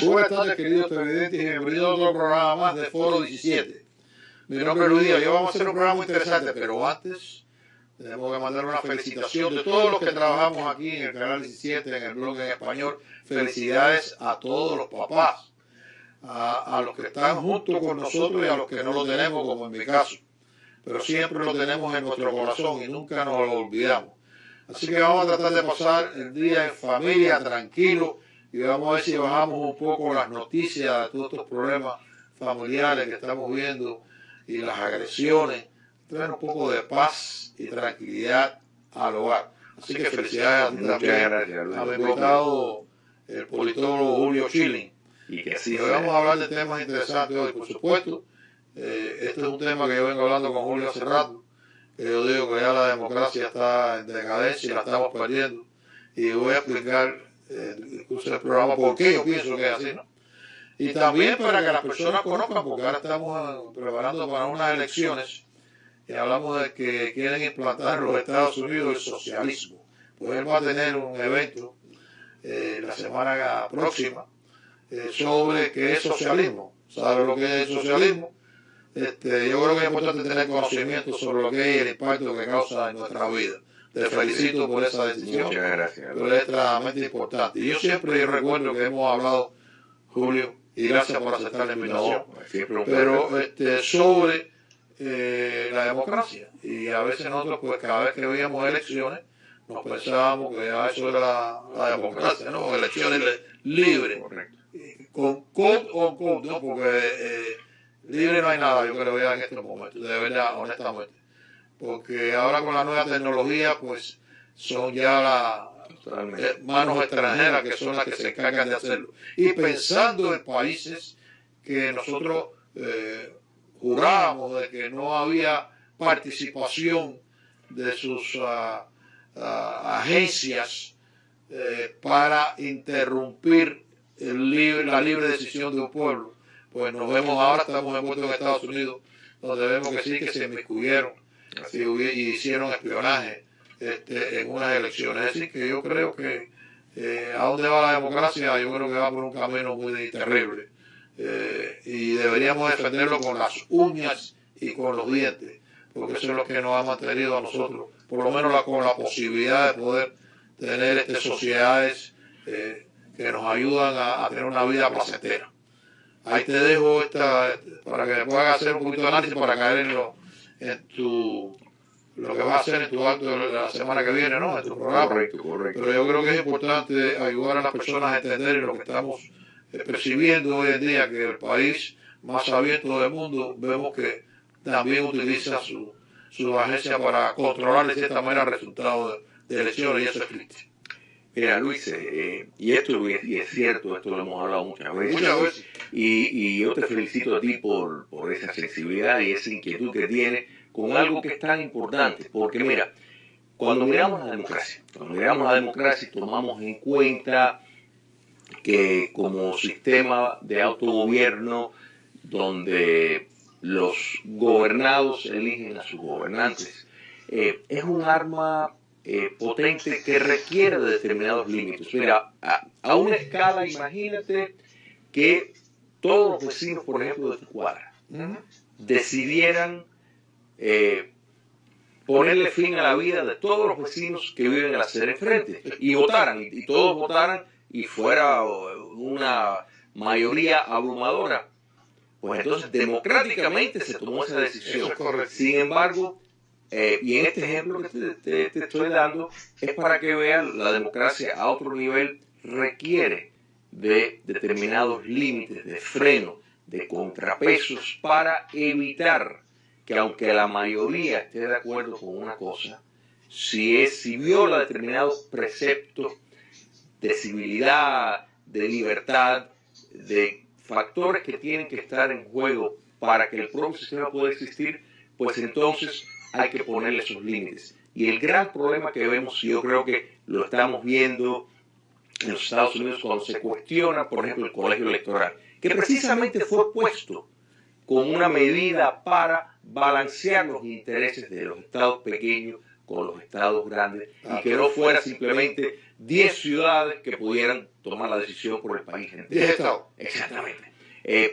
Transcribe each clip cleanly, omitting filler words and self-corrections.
buenas tardes, queridos televidentes, y bienvenidos a otro programa más de Foro 17. Mi nombre es Luis Díaz. Hoy vamos a hacer un programa muy interesante, pero antes tenemos que mandar una felicitación de todos los que trabajamos aquí en el canal 17, en el blog en español. Felicidades a todos los papás, a los que están junto con nosotros y a los que no lo tenemos, como en mi caso. Pero siempre lo tenemos en nuestro corazón y nunca nos lo olvidamos. Así que vamos a tratar de pasar el día en familia, tranquilo, y vamos a ver si bajamos un poco las noticias de todos estos problemas familiares que estamos viendo y las agresiones, traer un poco de paz y tranquilidad al hogar. Así que felicidades también a mi invitado, el politólogo Julio Schilling. Y que así hoy vamos a hablar de temas interesantes hoy, por supuesto. Este es un tema que yo vengo hablando con Julio hace rato. Yo digo que ya la democracia está en decadencia y la estamos perdiendo. Y voy a explicar en el curso del programa por qué yo pienso que es así, ¿no? Y también para que las personas conozcan, porque ahora estamos preparando para unas elecciones y hablamos de que quieren implantar en los Estados Unidos el socialismo. Pues él va a tener un evento la semana próxima sobre qué es socialismo. ¿Sabe lo que es el socialismo? Yo creo que es importante tener conocimiento sobre lo que es el impacto que causa en nuestra vida. Te felicito por esa decisión. Muchas gracias. Pero es extremadamente importante. Y yo recuerdo que hemos hablado, Julio, y gracias por aceptar la invitación, pero sobre la democracia. Y a veces nosotros, pues cada vez que veíamos elecciones, nos pensábamos que eso era la democracia, ¿no? Elecciones libres. Correcto. Con code o code, ¿no? Porque libre no hay nada, yo creo ya en estos momentos, de verdad, honestamente. Porque ahora con la nueva tecnología, pues son ya las manos extranjeras que son las que se encargan de hacerlo. Y pensando en países que nosotros jurábamos de que no había participación de sus agencias para interrumpir la libre decisión de un pueblo. Pues nos vemos ahora, estamos envueltos en Estados Unidos, donde vemos que sí que se inmiscuyeron y hicieron espionaje en unas elecciones. Es decir, que yo creo que a dónde va la democracia, yo creo que va por un camino muy terrible. Y deberíamos defenderlo con las uñas y con los dientes, porque eso es lo que nos ha mantenido a nosotros, por lo menos con la posibilidad de poder tener sociedades que nos ayudan a tener una vida placentera. Ahí te dejo para que puedas hacer un poquito de análisis para caer en lo que vas a hacer en tu acto de la semana que viene, ¿no? En tu programa. Correcto. Pero yo creo que es importante ayudar a las personas a entender lo que estamos percibiendo hoy en día, que el país más abierto del mundo, vemos que también utiliza su agencia para controlar de cierta manera el resultado de elecciones, y eso es triste. Mira, Luis, y esto es cierto, esto lo hemos hablado muchas veces. Y yo te felicito a ti por esa sensibilidad y esa inquietud que tienes con algo que es tan importante. Porque mira, cuando miramos la democracia y tomamos en cuenta que como sistema de autogobierno donde los gobernados eligen a sus gobernantes, es un arma potente que requiere de determinados límites. Mira, a una escala, imagínate que todos los vecinos, por ejemplo, de tu cuadra, decidieran ponerle fin a la vida de todos los vecinos que viven en la acera enfrente y votaran, y todos votaran y fuera una mayoría abrumadora. Pues entonces democráticamente se tomó esa decisión. Sin embargo, y en este ejemplo que te estoy dando es para que vean la democracia a otro nivel requiere de determinados límites, de freno, de contrapesos para evitar que aunque la mayoría esté de acuerdo con una cosa, si viola determinados preceptos de civilidad, de libertad, de factores que tienen que estar en juego para que el propio sistema pueda existir, pues entonces hay que ponerle esos límites. Y el gran problema que vemos, y yo creo que lo estamos viendo en los Estados Unidos cuando se cuestiona, por ejemplo, el colegio electoral, que precisamente fue puesto como una medida para balancear los intereses de los estados pequeños con los estados grandes y que no fuera simplemente 10 ciudades que pudieran tomar la decisión por el país entero. 10 estados. Exactamente.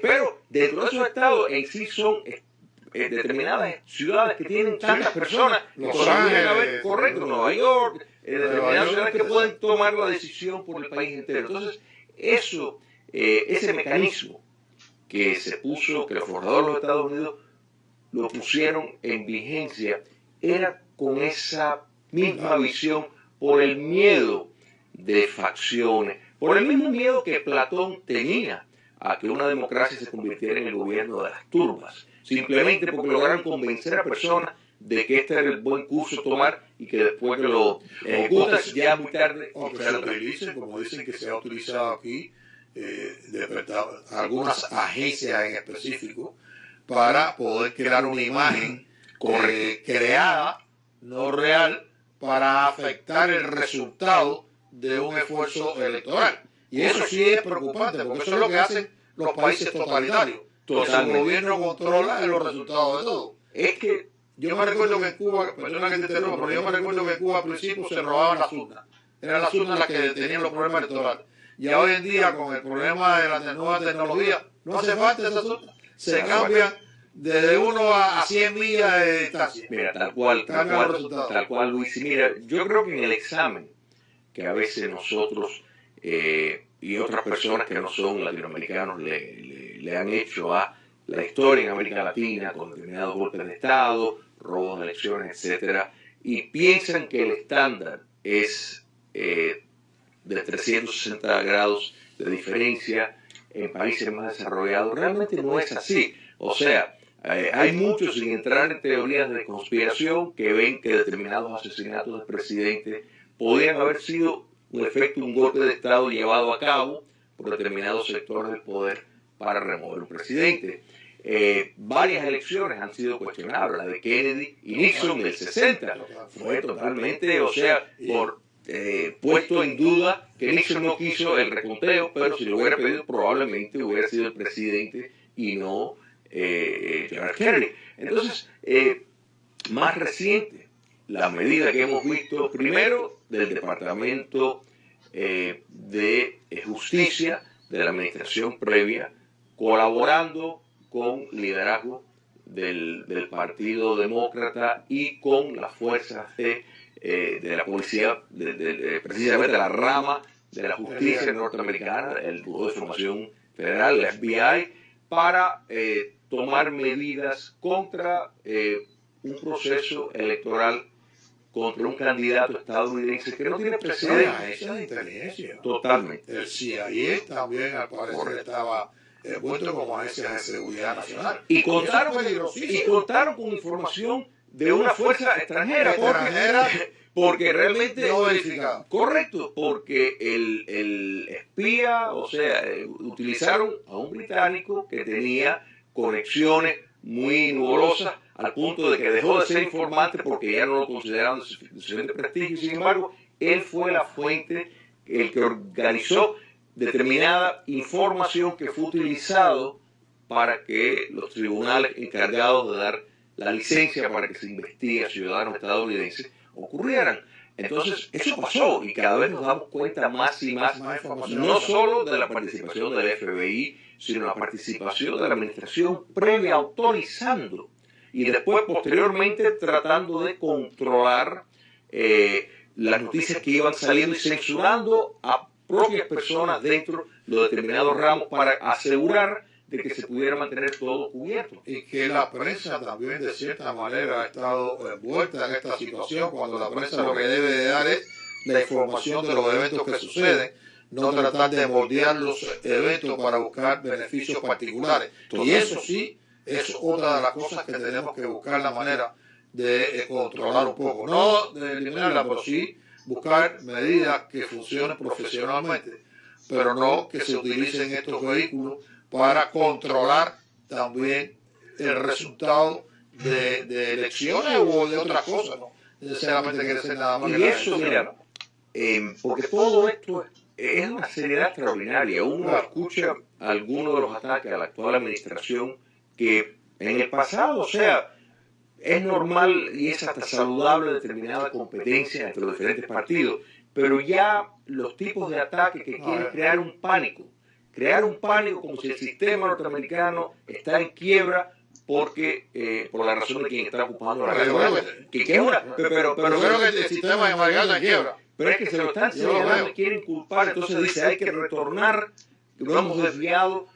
Pero dentro de esos estados en sí son determinadas ciudades que tienen tantas personas, Los Ángeles, correcto, Nueva York, determinadas ciudades que pueden tomar la decisión por el país entero. Entonces, ese mecanismo que se puso, que los formadores de los Estados Unidos lo pusieron en vigencia, era con esa misma visión, por el miedo de facciones, por el mismo miedo que Platón tenía a que una democracia se convirtiera en el gobierno de las turbas, simplemente porque lograron convencer a personas de que este era el buen curso a tomar y que después que lo ejecutas ya muy tarde. Aunque se utilicen, como dicen que se ha utilizado aquí, algunas agencias en específico, para poder crear una imagen creada, no real, para afectar el resultado de un esfuerzo electoral. Y eso sí es preocupante, porque eso es lo que hacen los países totalitarios. Que su gobierno controla los resultados de todo. Es que yo me recuerdo que en Cuba, perdona que te interrumpa, pero yo me recuerdo que en Cuba al principio se robaban las urnas. Eran las urnas las que tenían los problemas electorales. Y hoy en día, con el problema de la nueva tecnología, no hace falta esas urnas. Se cambian desde 1 a 100 millas de distancia. Mira, tal cual, Luis. Y mira, yo creo que en el examen que a veces nosotros y otras personas que no son latinoamericanos le han hecho a la historia en América Latina con determinados golpes de Estado, robos de elecciones, etcétera, y piensan que el estándar es de 360 grados de diferencia en países más desarrollados. Realmente no es así. O sea, hay muchos, sin entrar en teorías de conspiración, que ven que determinados asesinatos de presidentes podrían haber sido un efecto, un golpe de Estado llevado a cabo por determinados sectores del poder para remover un presidente. Varias elecciones han sido cuestionables, la de Kennedy y Nixon del 60. Fue totalmente, o sea, puesto en duda que Nixon no quiso el reconteo, pero si lo hubiera pedido probablemente hubiera sido el presidente y no John F. Kennedy. Entonces, más reciente, la medida que hemos visto primero del Departamento de Justicia de la administración previa, colaborando con liderazgo del Partido Demócrata y con las fuerzas de la policía, precisamente la rama de la justicia norteamericana, el Buró de Información Federal, el FBI, para tomar medidas contra un proceso electoral, contra un candidato estadounidense que no tiene precedentes. La agencia de inteligencia. Totalmente. El CIA también, al parecer, estaba puesto como agencia de seguridad nacional. Y contaron con información de una fuerza extranjera. Porque realmente no verificado. Correcto, porque el espía, o sea, utilizaron a un británico que tenía conexiones muy numerosas al punto de que dejó de ser informante porque ya no lo consideraban de suficiente prestigio. Sin embargo, él fue la fuente, el que organizó determinada información que fue utilizado para que los tribunales encargados de dar la licencia para que se investigue a ciudadanos estadounidenses ocurrieran. Entonces, eso pasó y cada vez nos damos cuenta más y más, no solo de la participación del FBI, sino la participación de la administración previa autorizando y después posteriormente tratando de controlar las noticias que iban saliendo y censurando a propias personas dentro de determinados ramos para asegurar de que se pudiera mantener todo cubierto. Y que la prensa también de cierta manera ha estado envuelta en esta situación, cuando la prensa lo que debe de dar es la información de los eventos que suceden, no tratar de moldear los eventos para buscar beneficios particulares. Y eso sí es otra de las cosas que tenemos que buscar la manera de controlar un poco, no de eliminarla, pero sí buscar medidas que funcionen profesionalmente, pero no que se utilicen estos vehículos para controlar también el resultado de elecciones o de otras cosas, no necesariamente quiere ser nada más. Y eso, mira, porque todo esto es una seriedad extraordinaria. Uno escucha algunos de los ataques a la actual administración que en el pasado, o sea, es normal y es hasta saludable determinada competencia entre los diferentes partidos, pero ya los tipos de ataque que quieren crear un pánico como si el sistema norteamericano está en quiebra porque por la razón de quien está ocupando la guerra. Pero creo que el sistema de Margarita está en quiebra. Pero es que se lo están señalando y quieren culpar, entonces dice hay que retornar, lo hemos desviado,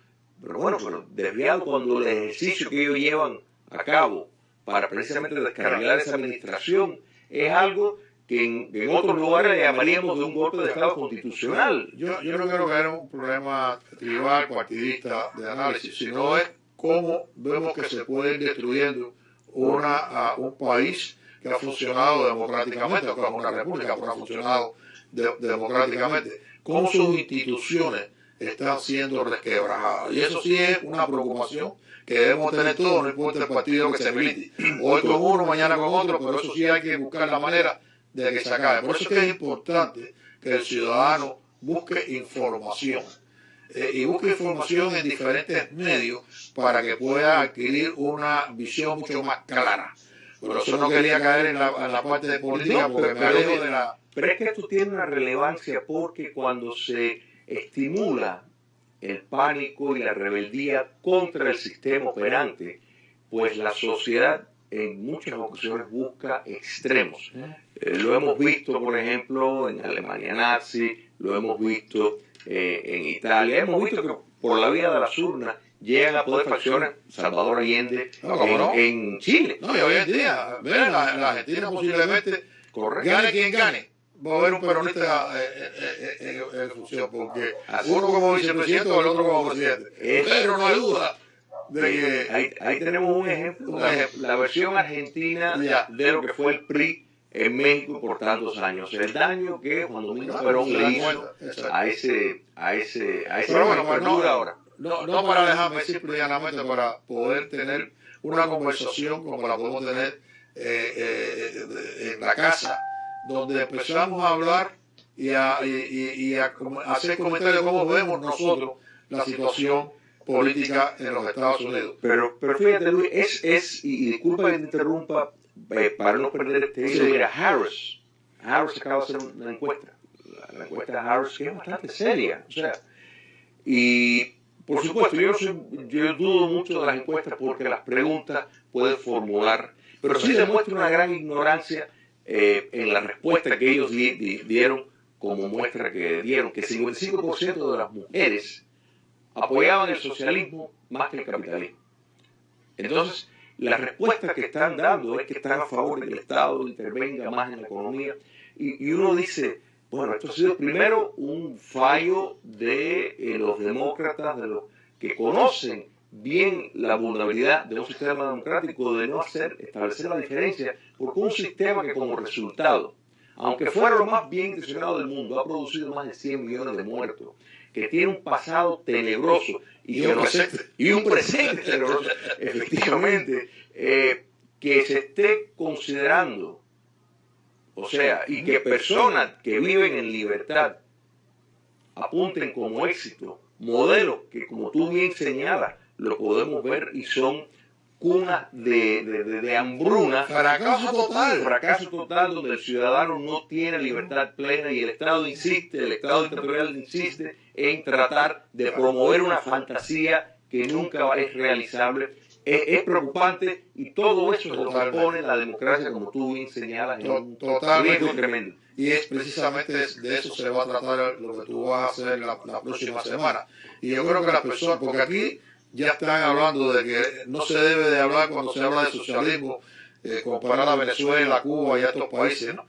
pero bueno, desviado cuando el ejercicio que ellos llevan a cabo para precisamente descarrilar esa administración es algo que en otros lugares le llamaríamos de un golpe de Estado constitucional. Yo no creo que era un problema tribal, partidista de análisis, sino es cómo vemos que se puede ir destruyendo un país que ha funcionado democráticamente, o que es una república, pero ha funcionado democráticamente, cómo sus instituciones están siendo resquebrajadas. Y eso sí es una preocupación que debemos tener todos, no importa el partido que se milite. Hoy con uno, mañana con otro, pero eso sí hay que buscar la manera de que se acabe. Por eso es que es importante que el ciudadano busque información. Y busque información en diferentes medios para que pueda adquirir una visión mucho más clara. Por eso no quería caer en la parte de política, porque me alejo de la... Pero es que esto tiene una relevancia porque cuando se estimula el pánico y la rebeldía contra el sistema operante, pues la sociedad en muchas ocasiones busca extremos. Lo hemos visto, por ejemplo, en Alemania nazi, lo hemos visto en Italia, hemos visto que por la vía de las urnas llegan a poder facciones, Salvador Allende, en Chile. No, y hoy en día, la Argentina posiblemente, gane quien gane, va a haber un peronista en función, porque uno como vicepresidente o el otro como presidente. Pero no hay duda de que... Ahí tenemos un ejemplo, la versión argentina de lo que fue el PRI en México por tantos años. El daño que Juan Domingo Perón le hizo a esa apertura ahora. No para dejarme simple y llanamente, para poder tener una conversación como la podemos tener en la casa, donde empezamos a hablar y a hacer comentarios de cómo vemos nosotros la situación política en los Estados Unidos. Pero fíjate, Luis, y disculpa que te interrumpa, para no perder este hilo, mira, Harris acaba de hacer una encuesta, la encuesta de Harris, que es bastante seria, o sea, y por supuesto, yo dudo mucho de las encuestas porque las preguntas pueden formular, pero sí demuestra una gran ignorancia en la respuesta que ellos dieron, como muestra que dieron, que 55% de las mujeres apoyaban el socialismo más que el capitalismo. Entonces, la respuesta que están dando es que están a favor de que el Estado intervenga más en la economía, y uno dice, bueno, esto ha sido primero un fallo de los demócratas, de los que conocen bien la vulnerabilidad de un sistema democrático, de no establecer la diferencia, porque un sistema que como resultado, aunque fuera lo más bien intencionado del mundo, ha producido más de 100 millones de muertos, que tiene un pasado tenebroso y un presente tenebroso, efectivamente, que se esté considerando, o sea, y que personas que viven en libertad apunten como éxito modelos que, como tú bien señalas, lo podemos ver y son cunas de hambruna, fracaso total, donde el ciudadano no tiene libertad plena y el Estado dictatorial insiste en tratar de promover una fantasía que nunca es realizable. Es preocupante y todo eso se opone la democracia, como tú bien señalas, en un riesgo tremendo. Y es precisamente de eso se va a tratar lo que tú vas a hacer la próxima semana. Y yo creo que las personas, porque aquí ya están hablando de que no se debe de hablar cuando se habla de socialismo, comparar a Venezuela, Cuba y a estos países, ¿no?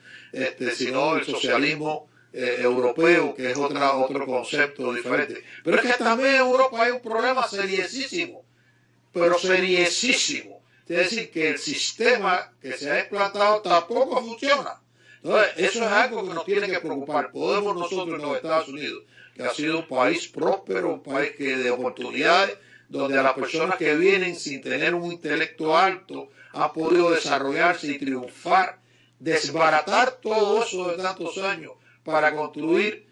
Sino el socialismo europeo, que es otro concepto diferente. Pero es que también en Europa hay un problema seriosísimo, pero seriosísimo. Es decir, que el sistema que se ha implantado tampoco funciona. Entonces, eso es algo que nos tiene que preocupar. Podemos nosotros en los Estados Unidos, que ha sido un país próspero, un país que de oportunidades, donde a las personas que vienen sin tener un intelecto alto han podido desarrollarse y triunfar, desbaratar todo eso de tantos años para construir,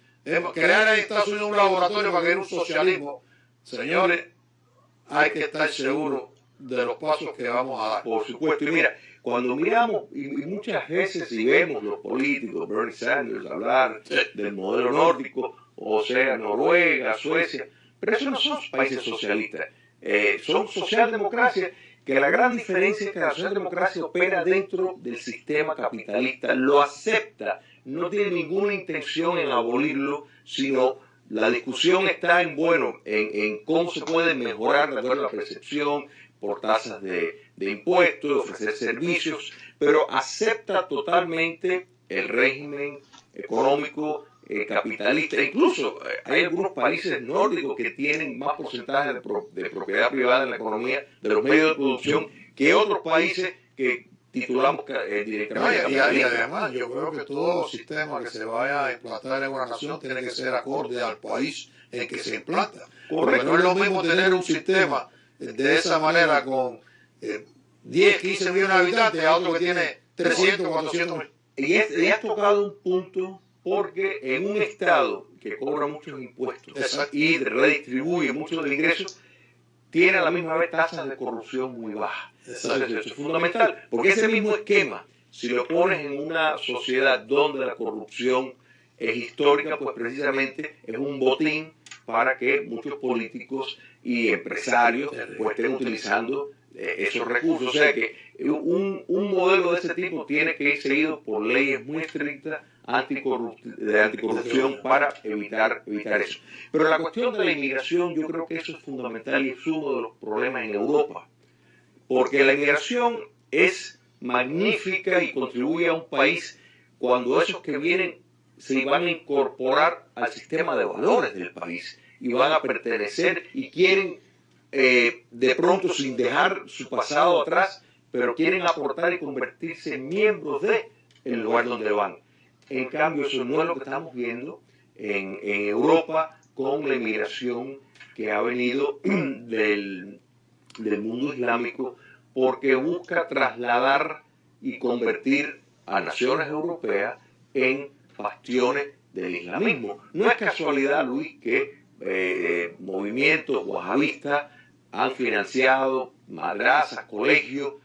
crear en Estados Unidos un laboratorio para crear un socialismo. Señores, hay que estar seguros de los pasos que vamos a dar. Por supuesto, y mira, cuando miramos, y muchas veces si vemos los políticos, Bernie Sanders, hablar del modelo nórdico, o sea, Noruega, Suecia, pero esos no son países socialistas, son socialdemocracias, que la gran diferencia es que la socialdemocracia opera dentro del sistema capitalista, lo acepta, no tiene ninguna intención en abolirlo, sino la discusión está en cómo se puede mejorar de acuerdo a la percepción, por tasas de impuestos, ofrecer servicios, pero acepta totalmente el régimen económico capitalista. Incluso hay algunos países nórdicos que tienen más porcentaje de propiedad privada en la economía de los medios de producción que otros países que titulamos directamente. Y además yo creo que todo sistema que se vaya a implantar en una nación tiene que ser acorde al país en que se implanta. Porque no es lo mismo tener un sistema de esa manera con 10, 15 millones de habitantes a otro que tiene 300, 400 mil. Y has tocado un punto, porque en un estado que cobra muchos impuestos y redistribuye mucho del ingreso, tiene a la misma vez tasas de corrupción muy bajas. Entonces, eso es fundamental, porque ese mismo esquema, si lo pones en una sociedad donde la corrupción es histórica, pues precisamente es un botín para que muchos políticos y empresarios pues estén utilizando esos recursos. O sea que un modelo de ese tipo tiene que ir seguido por leyes muy estrictas de anticorrupción para evitar eso. Pero la cuestión de la inmigración, yo creo que eso es fundamental y es uno de los problemas en Europa, porque la inmigración es magnífica y contribuye a un país cuando esos que vienen se van a incorporar al sistema de valores del país y van a pertenecer y quieren de pronto, sin dejar su pasado atrás, pero quieren aportar y convertirse en miembros del lugar donde van. En cambio, eso no es lo que estamos viendo en Europa con la inmigración que ha venido del mundo islámico, porque busca trasladar y convertir a naciones europeas en bastiones del islamismo. No es casualidad, Luis, que movimientos wahabistas han financiado madrasas, colegios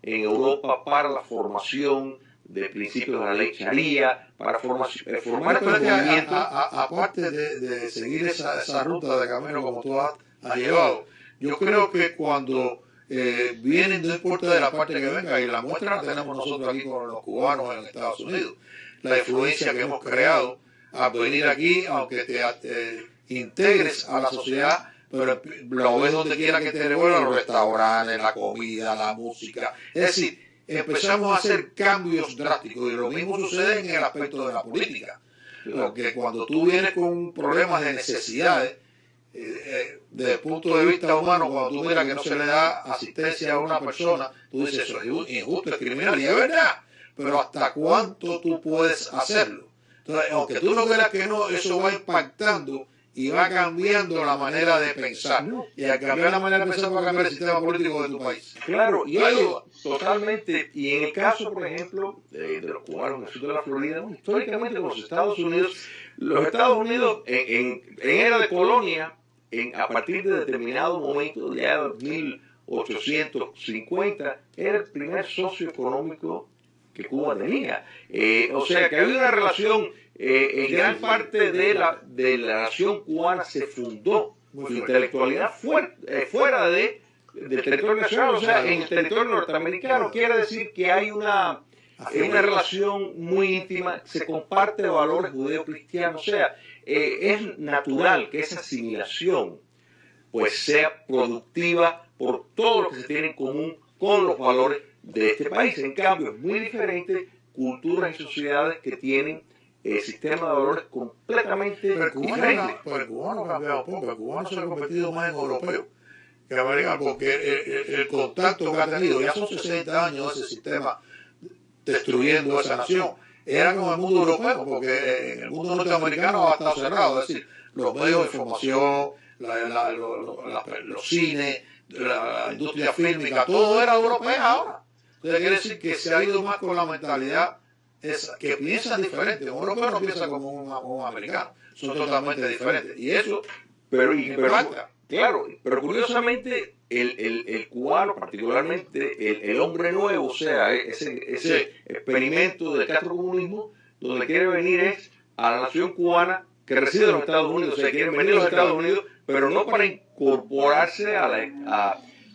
en Europa para la formación de principios de la ley Sharia, para formar estos movimientos. Aparte de seguir esa ruta de camino como tú has llevado, yo creo que cuando vienen, no importa de la parte que venga, y la muestra la tenemos nosotros aquí con los cubanos en Estados Unidos, la influencia que hemos creado al venir aquí, aunque te integres a la sociedad, pero lo ves donde quiera que te revuelvan, los restaurantes, la comida, la música. Es decir, empezamos a hacer cambios drásticos, y lo mismo sucede en el aspecto de la política. Porque cuando tú vienes con problemas de necesidades, desde el punto de vista humano, cuando tú miras que no se le da asistencia a una persona, tú dices, eso es injusto, es criminal, y es verdad, pero ¿hasta cuánto tú puedes hacerlo? Entonces, aunque tú no creas que no, eso va impactando y va cambiando la manera de pensar. Y al cambiar la manera de pensar va a cambiar el sistema político de tu país. Claro, y eso totalmente. Y en el caso, por ejemplo, de los cubanos en el sur de la Florida, históricamente con los Estados Unidos en era de colonia, a partir de determinado momento, ya de 1850, era el primer socio económico que Cuba tenía. O sea que había una relación, en gran parte de la nación cubana se fundó su intelectualidad fuera del territorio nacional, o sea, en el territorio norteamericano. Quiere decir que hay una relación muy íntima, se comparte valores judeo-cristianos, o sea, es natural que esa asimilación pues sea productiva por todo lo que se tiene en común con los valores de este país. En cambio, es muy diferente culturas y sociedades que tienen sistemas de valores completamente diferentes. Pero el cubano ha cambiado poco, el cubano se ha convertido más en europeo que americano, porque el contacto que ha tenido, ya son 60 años de ese sistema destruyendo esa nación, era con el mundo europeo, porque en el mundo norteamericano ha estado cerrado, es decir, los medios de información, los cines, la industria fílmica, todo era europea ahora. Entonces quiere decir que se ha ido más con la mentalidad que piensan diferente. Un europeo no piensa como un americano, son totalmente diferentes. Y eso pero Claro, pero curiosamente el cubano, particularmente el hombre nuevo, o sea, ese experimento del castrocomunismo, donde quiere venir es a la nación cubana que reside en los Estados Unidos, o sea, quieren venir a los Estados Unidos, pero no para incorporarse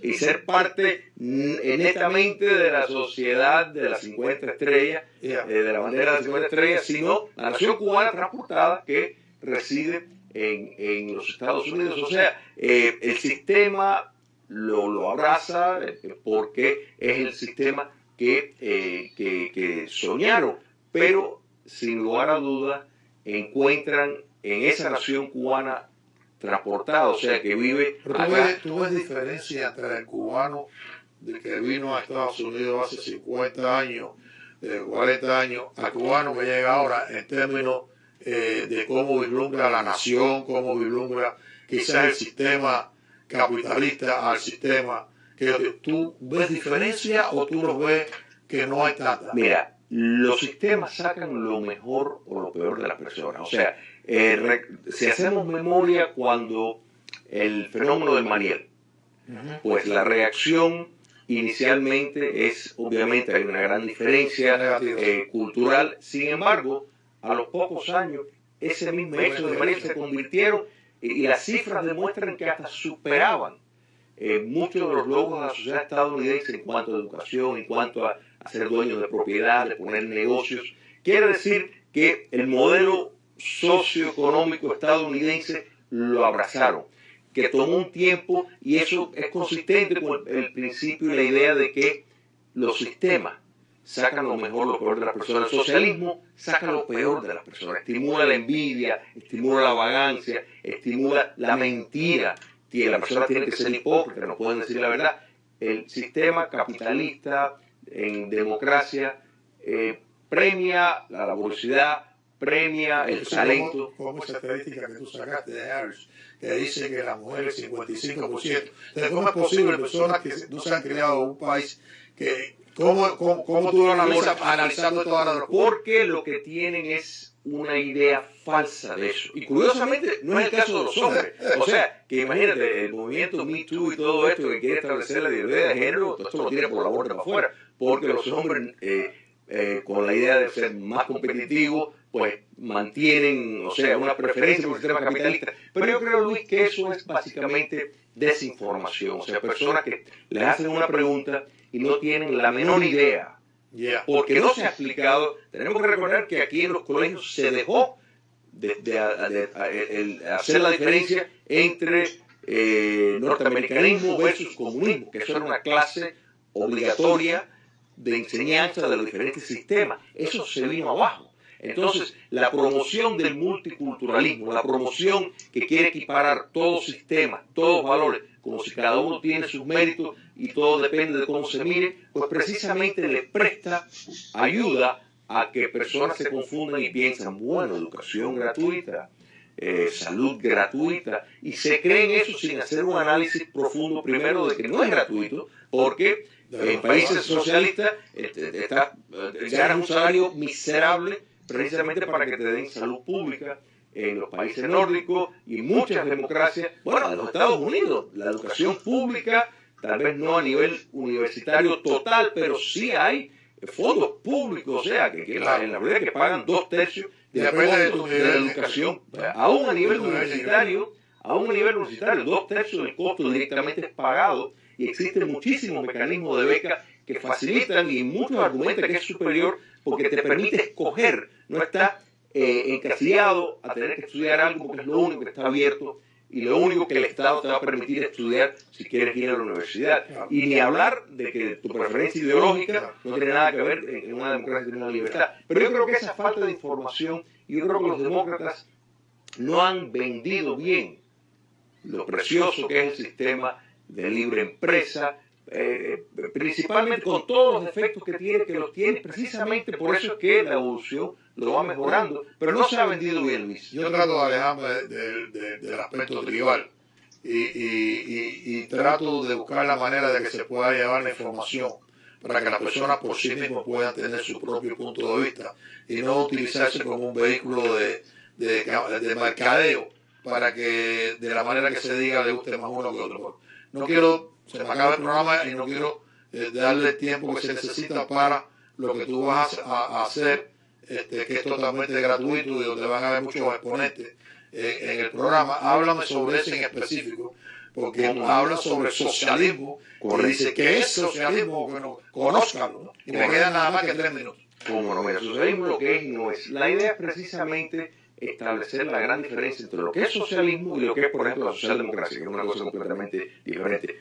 y ser parte netamente de la sociedad de las 50 estrellas, de la bandera de las 50 estrellas, sino la nación cubana transportada que reside en los Estados Unidos. O sea, el sistema lo abraza porque es el sistema que soñaron, pero sin lugar a dudas encuentran en esa nación cubana transportada, o sea, que vive acá. ¿Tú ves diferencia entre el cubano que vino a Estados Unidos hace 50 años, 40 años, al cubano que llega ahora en términos de cómo vislumbra la nación, cómo vislumbra quizás el sistema capitalista al sistema? ¿Tú ves diferencia o tú lo ves que no hay tanta? Mira, los sistemas sacan lo mejor o lo peor de las personas. O sea, si hacemos memoria cuando el fenómeno del Mariel, pues la reacción inicialmente es, obviamente hay una gran diferencia cultural, sin embargo, a los pocos años, ese mismo hecho de Mariel se convirtieron, y las cifras demuestran que hasta superaban muchos de los logros de la sociedad estadounidense en cuanto a educación, en cuanto a ser dueños de propiedad, de poner negocios. Quiere decir que el modelo socioeconómico estadounidense lo abrazaron, que tomó un tiempo, y eso es consistente con el principio y la idea de que los sistemas sacan lo mejor, lo peor de las personas. El socialismo saca lo peor de las personas, estimula la envidia, estimula la vagancia, estimula la mentira. La persona tiene que ser hipócrita, no pueden decir la verdad. El sistema capitalista en democracia premia la laboriosidad, premia el talento. Como esa estadística que tú sacaste de Harris, que dice que la mujer es 55%. Entonces, ¿cómo es posible personas que no se han criado en un país que... ¿Cómo tú lo analizas analizando todas las drogas? Porque lo que tienen es una idea falsa de eso. Y curiosamente no es el caso de los hombres. O sea, que imagínate, el movimiento Me Too y todo esto que quiere establecer la ideología de género, todo esto lo tiene por la borda para afuera. Porque los hombres, con la idea de ser más competitivos, pues mantienen, o sea, una preferencia por el sistema capitalista. Pero yo creo, Luis, que eso es básicamente desinformación. O sea, personas que les hacen una pregunta y no tienen la menor idea, porque no se ha explicado. Tenemos que recordar que aquí en los colegios se dejó de hacer la diferencia entre norteamericanismo versus comunismo, que eso era una clase obligatoria de enseñanza de los diferentes sistemas. Eso se vino abajo. Entonces, la promoción del multiculturalismo, la promoción que quiere equiparar todos sistemas, todos valores, como si cada uno tiene sus méritos y todo depende de cómo se mire, pues precisamente le presta ayuda a que personas se confundan y piensan, bueno, educación gratuita, salud gratuita, y se creen eso sin hacer un análisis profundo primero de que no es gratuito, porque en países socialistas ganan un salario miserable precisamente para que te den salud pública. En los países nórdicos y muchas democracias, bueno, en los Estados Unidos, la educación pública, tal vez no a nivel universitario total, pero sí hay fondos públicos, o sea, que en la realidad que pagan 2/3 del costo de la educación, aún a nivel universitario, 2/3 del costo directamente es pagado, y existen muchísimos mecanismos de beca que facilitan, y muchos argumentan que es superior porque te permite escoger, no está encasillado a tener que estudiar algo porque es lo único que está abierto y lo único que el Estado te va a permitir estudiar si quieres ir a la universidad. Y ni hablar de que tu preferencia ideológica no tiene nada que ver en una democracia y en una libertad. Pero yo creo que esa falta de información, y yo creo que los demócratas no han vendido bien lo precioso que es el sistema de libre empresa, principalmente con todos los defectos que tiene, que los tiene precisamente por eso es que la evolución lo va mejorando, pero no se ha vendido bien, Luis. Yo trato de alejarme del aspecto tribal y trato de buscar la manera de que se pueda llevar la información para que las personas por sí mismas puedan tener su propio punto de vista y no utilizarse como un vehículo de mercadeo para que de la manera que se diga le guste más uno que otro. No quiero, se me acaba el programa y no quiero darle el tiempo que se necesita para lo que tú vas a hacer, que es totalmente gratuito y donde van a haber muchos exponentes en el programa. Háblame sobre ese en específico, porque habla sobre socialismo, y dice que es socialismo, bueno, conózcalo, ¿no? Y me quedan nada más que 3 minutos. Como no, el socialismo lo que es y no es. La idea es precisamente establecer la gran diferencia entre lo que es socialismo y lo que es, por ejemplo, la socialdemocracia, que es una cosa completamente diferente.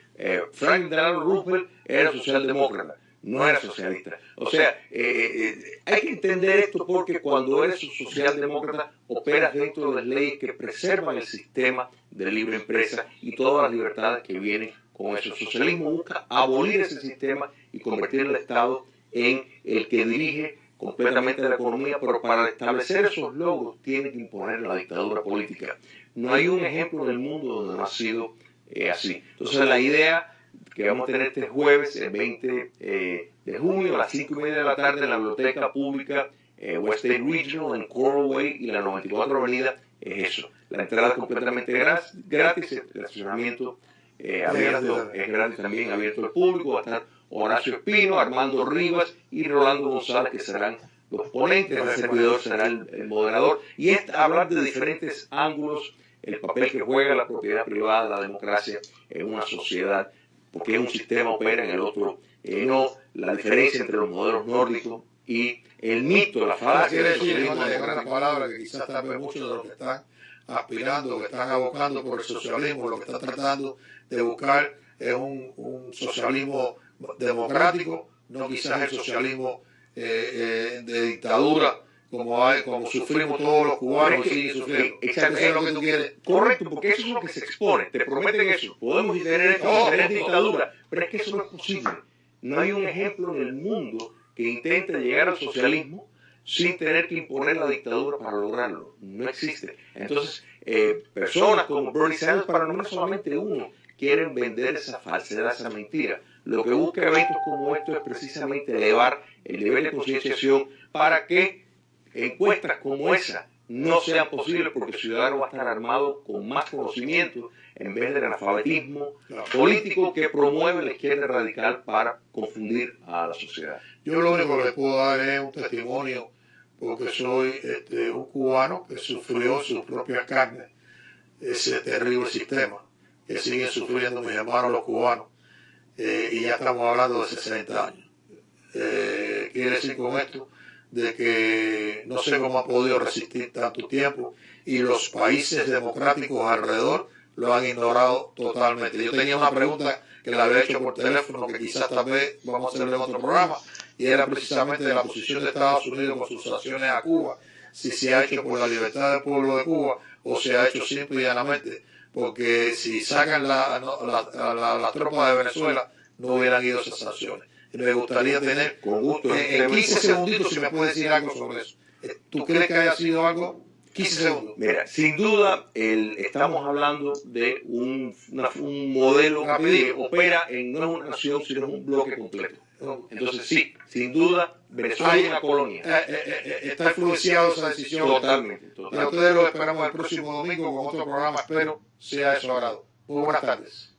Franklin Delano Roosevelt era socialdemócrata, no era socialista. O sea, hay que entender esto porque cuando eres socialdemócrata operas dentro de leyes que preservan el sistema de libre empresa y todas las libertades que vienen con eso. El socialismo busca abolir ese sistema y convertir el Estado en el que dirige completamente la economía, pero para establecer esos logros tiene que imponer la dictadura política. No hay un ejemplo en el mundo donde no ha sido así. Entonces la idea que vamos a tener este jueves, el 20 de junio, a las 5:30 de la tarde, en la Biblioteca Pública West State Regional, en Coral Way y la 94 Avenida, es eso. La entrada es completamente gratis, el estacionamiento abierto es gratis también, abierto al público. Va a estar Horacio Espino, Armando Rivas y Rolando González, que serán los ponentes. El servidor será el moderador. Y es hablar de diferentes ángulos, el papel que juega la propiedad privada, la democracia en una sociedad, porque un sistema opera en el otro no, la diferencia entre los modelos nórdicos y el mito, la falacia del socialismo. Es una palabra que quizás tal vez muchos de los que están aspirando, que están abocando por el socialismo, lo que están tratando de buscar es un socialismo democrático, no quizás el socialismo de dictadura como sufrimos todos los cubanos y siguen sufriendo. Exacto, eso es lo que tú quieres. Correcto, porque eso es lo que se expone. Te prometen eso. Podemos tener dictadura, pero es que eso no es posible. No hay un ejemplo en el mundo que intente llegar al socialismo sin tener que imponer la dictadura para lograrlo. No existe. Entonces, personas como Bernie Sanders, para no solamente uno, quieren vender esa falsedad, esa mentira. Lo que busca eventos como estos es precisamente elevar el nivel de concienciación para que encuestas como esa no sean posibles, porque el ciudadano va a estar armado con más conocimiento en vez del analfabetismo político que promueve la izquierda radical para confundir a la sociedad. Yo lo único que les puedo dar es un testimonio, porque soy un cubano que sufrió sus propias carnes ese terrible sistema que siguen sufriendo mis hermanos los cubanos, y ya estamos hablando de 60 años. Quiere decir con esto de que no sé cómo ha podido resistir tanto tiempo, y los países democráticos alrededor lo han ignorado totalmente. Yo tenía una pregunta que la había hecho por teléfono, que quizás tal vez vamos a hacerle en otro programa, y era precisamente de la posición de Estados Unidos con sus sanciones a Cuba, si se ha hecho por la libertad del pueblo de Cuba o se ha hecho simple y llanamente porque si sacan las tropas de Venezuela no hubieran ido esas sanciones. Y me gustaría tener, con gusto, en 15 segunditos, si me puedes decir algo sobre eso. ¿Tú crees que haya sido algo? 15 segundos. Mira, sin duda, estamos hablando de un modelo que opera no es una nación, sino es un bloque completo. Entonces, sí, sin duda, Venezuela es una colonia. Está influenciado esa decisión. Totalmente. Y a ustedes lo esperamos el próximo domingo con otro programa. Espero sea de su agrado. Muy buenas tardes.